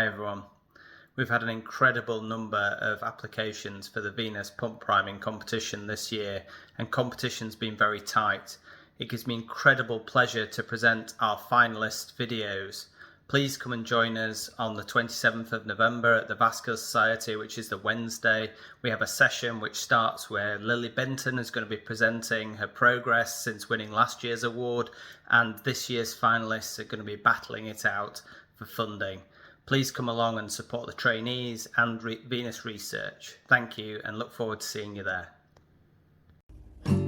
Hi everyone. We've had an incredible number of applications for the venous pump priming competition this year, and competition's been very tight. It gives me incredible pleasure to present our finalist videos. Please come and join us on the 27th of November at the Vascular Society, which is the Wednesday. We have a session which starts where Lily Benton is going to be presenting her progress since winning last year's award, and this year's finalists are going to be battling it out for funding. Please come along and support the trainees and venous research. Thank you and look forward to seeing you there.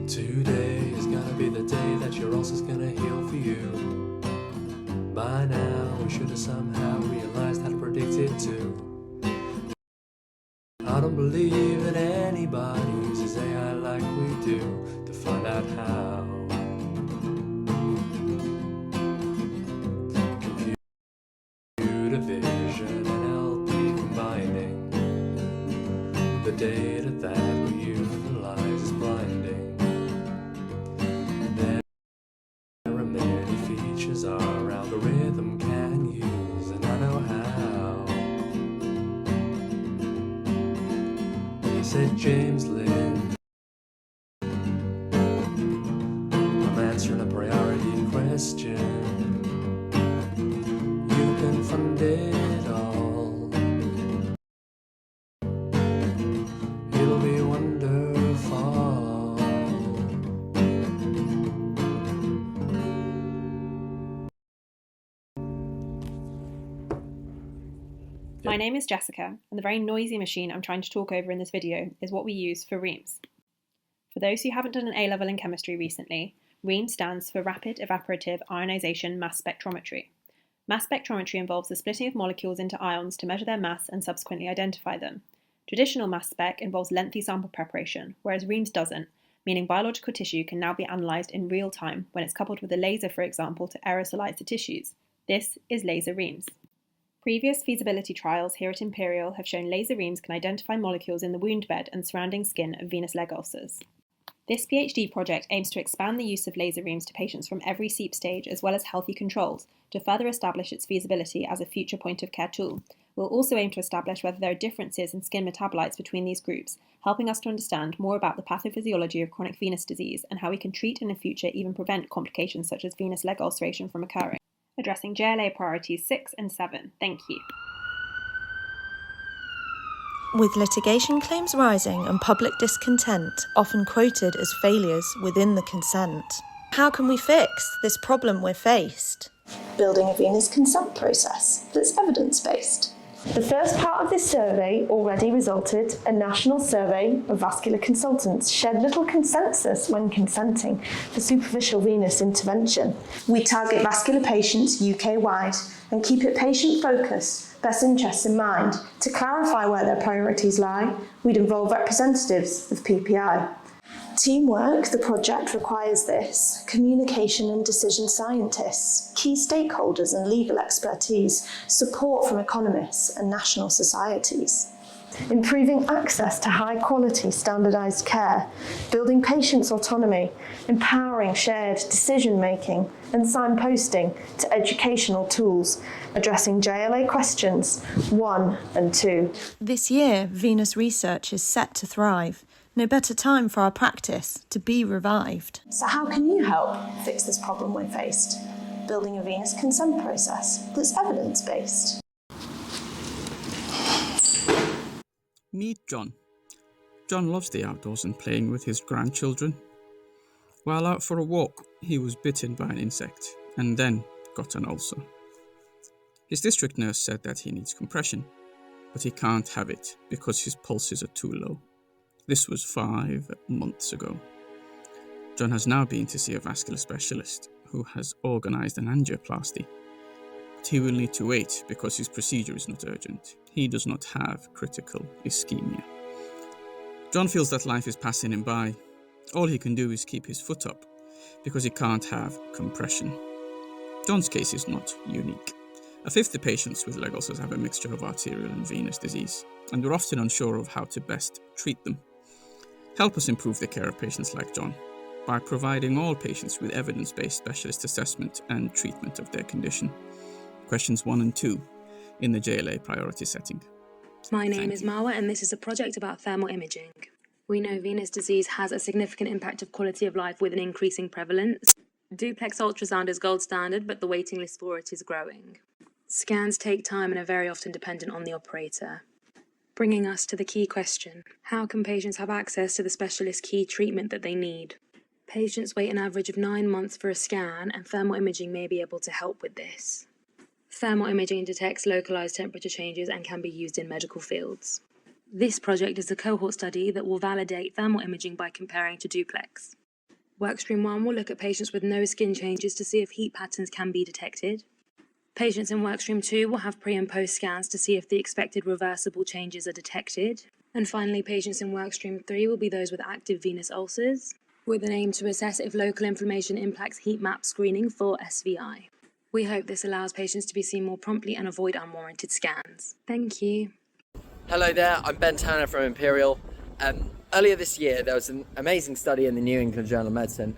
Today is gonna be the day that your ulcer's gonna heal for you. By now we should have somehow realized how to predict it too. I don't believe that anybody uses AI like we do to find out how. Computer vision and LP combining, the data that we utilize is blinding. There are many features our algorithm can use, and I know how. He said, James Lynn, I'm answering a priority question. You can fund it all. It'll be wonderful. My name is Jessica, and the very noisy machine I'm trying to talk over in this video is what we use for REIMS. For those who haven't done an A-level in chemistry recently, REIMS stands for Rapid Evaporative Ionization Mass Spectrometry. Mass spectrometry involves the splitting of molecules into ions to measure their mass and subsequently identify them. Traditional mass spec involves lengthy sample preparation, whereas REIMS doesn't, meaning biological tissue can now be analysed in real time when it's coupled with a laser, for example, to aerosolise the tissues. This is laser REIMS. Previous feasibility trials here at Imperial have shown laser REIMS can identify molecules in the wound bed and surrounding skin of venous leg ulcers. This PhD project aims to expand the use of laser REIMS to patients from every SEEP stage as well as healthy controls to further establish its feasibility as a future point-of-care tool. We'll also aim to establish whether there are differences in skin metabolites between these groups, helping us to understand more about the pathophysiology of chronic venous disease and how we can treat and in future even prevent complications such as venous leg ulceration from occurring. Addressing JLA priorities 6 and 7. Thank you. With litigation claims rising and public discontent often quoted as failures within the consent, how can we fix this problem we're faced? Building a venous consent process that's evidence-based. The first part of this survey already resulted a national survey of vascular consultants shared little consensus when consenting for superficial venous intervention. We target vascular patients UK-wide and keep it patient-focused, best interests in mind. To clarify where their priorities lie, we'd involve representatives of PPI. Teamwork, the project requires this: communication and decision scientists, key stakeholders and legal expertise, support from economists and national societies. Improving access to high-quality standardised care, building patients' autonomy, empowering shared decision-making, and signposting to educational tools, addressing JLA questions 1 and 2. This year, venous research is set to thrive. No better time for our practice to be revived. So how can you help fix this problem we're faced? Building a venous consent process that's evidence-based. Meet John. John loves the outdoors and playing with his grandchildren. While out for a walk, he was bitten by an insect and then got an ulcer. His district nurse said that he needs compression, but he can't have it because his pulses are too low. This was 5 months ago. John has now been to see a vascular specialist who has organised an angioplasty, but he will need to wait because his procedure is not urgent. He does not have critical ischemia. John feels that life is passing him by. All he can do is keep his foot up because he can't have compression. John's case is not unique. A fifth of patients with leg ulcers have a mixture of arterial and venous disease, and we're often unsure of how to best treat them. Help us improve the care of patients like John by providing all patients with evidence-based specialist assessment and treatment of their condition. Questions 1 and 2. in the JLA priority setting. My name is Marwah, and this is a project about thermal imaging. We know venous disease has a significant impact of quality of life with an increasing prevalence. Duplex ultrasound is gold standard, but the waiting list for it is growing. Scans take time and are very often dependent on the operator. Bringing us to the key question: how can patients have access to the specialist key treatment that they need? Patients wait an average of 9 months for a scan, and thermal imaging may be able to help with this. Thermal imaging detects localized temperature changes and can be used in medical fields. This project is a cohort study that will validate thermal imaging by comparing to duplex. Workstream 1 will look at patients with no skin changes to see if heat patterns can be detected. Patients in Workstream 2 will have pre and post scans to see if the expected reversible changes are detected. And finally, patients in Workstream 3 will be those with active venous ulcers, with an aim to assess if local inflammation impacts heat map screening for SVI. We hope this allows patients to be seen more promptly and avoid unwarranted scans. Thank you. Hello there, I'm Ben Turner from Imperial. Earlier this year there was an amazing study in the New England Journal of Medicine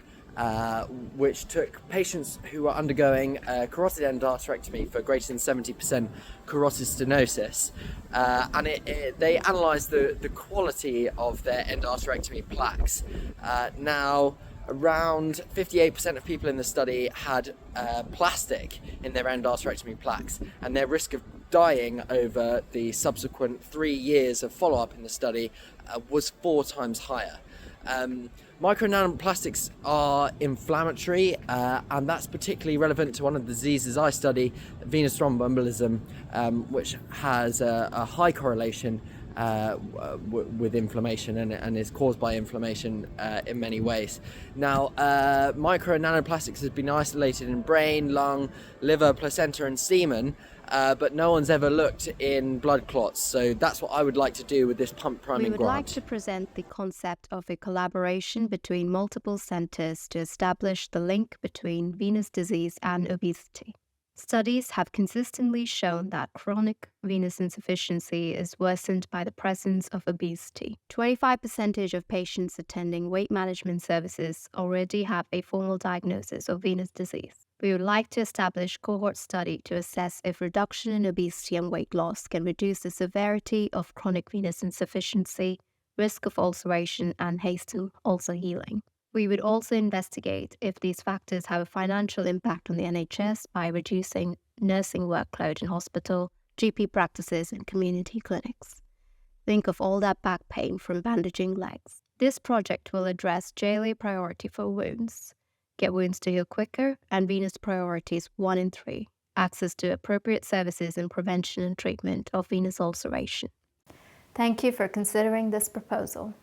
which took patients who were undergoing carotid endarterectomy for greater than 70% carotid stenosis, and they analysed the quality of their endarterectomy plaques. Now, around 58% of people in the study had plastic in their endarterectomy plaques, and their risk of dying over the subsequent 3 years of follow-up in the study was 4 times higher. Micro nanoplastics are inflammatory, and that's particularly relevant to one of the diseases I study, venous thromboembolism, which has a high correlation with inflammation and is caused by inflammation in many ways. Now, micro nanoplastics has been isolated in brain, lung, liver, placenta and semen, but no one's ever looked in blood clots, so that's what I would like to do with this pump priming grant. We would like to present the concept of a collaboration between multiple centres to establish the link between venous disease and obesity. Studies have consistently shown that chronic venous insufficiency is worsened by the presence of obesity. 25% of patients attending weight management services already have a formal diagnosis of venous disease. We would like to establish a cohort study to assess if reduction in obesity and weight loss can reduce the severity of chronic venous insufficiency, risk of ulceration, and hasten ulcer healing. We would also investigate if these factors have a financial impact on the NHS by reducing nursing workload in hospital, GP practices, and community clinics. Think of all that back pain from bandaging legs. This project will address JLA priority for wounds, get wounds to heal quicker, and venous priorities 1 and 3, access to appropriate services and prevention and treatment of venous ulceration. Thank you for considering this proposal.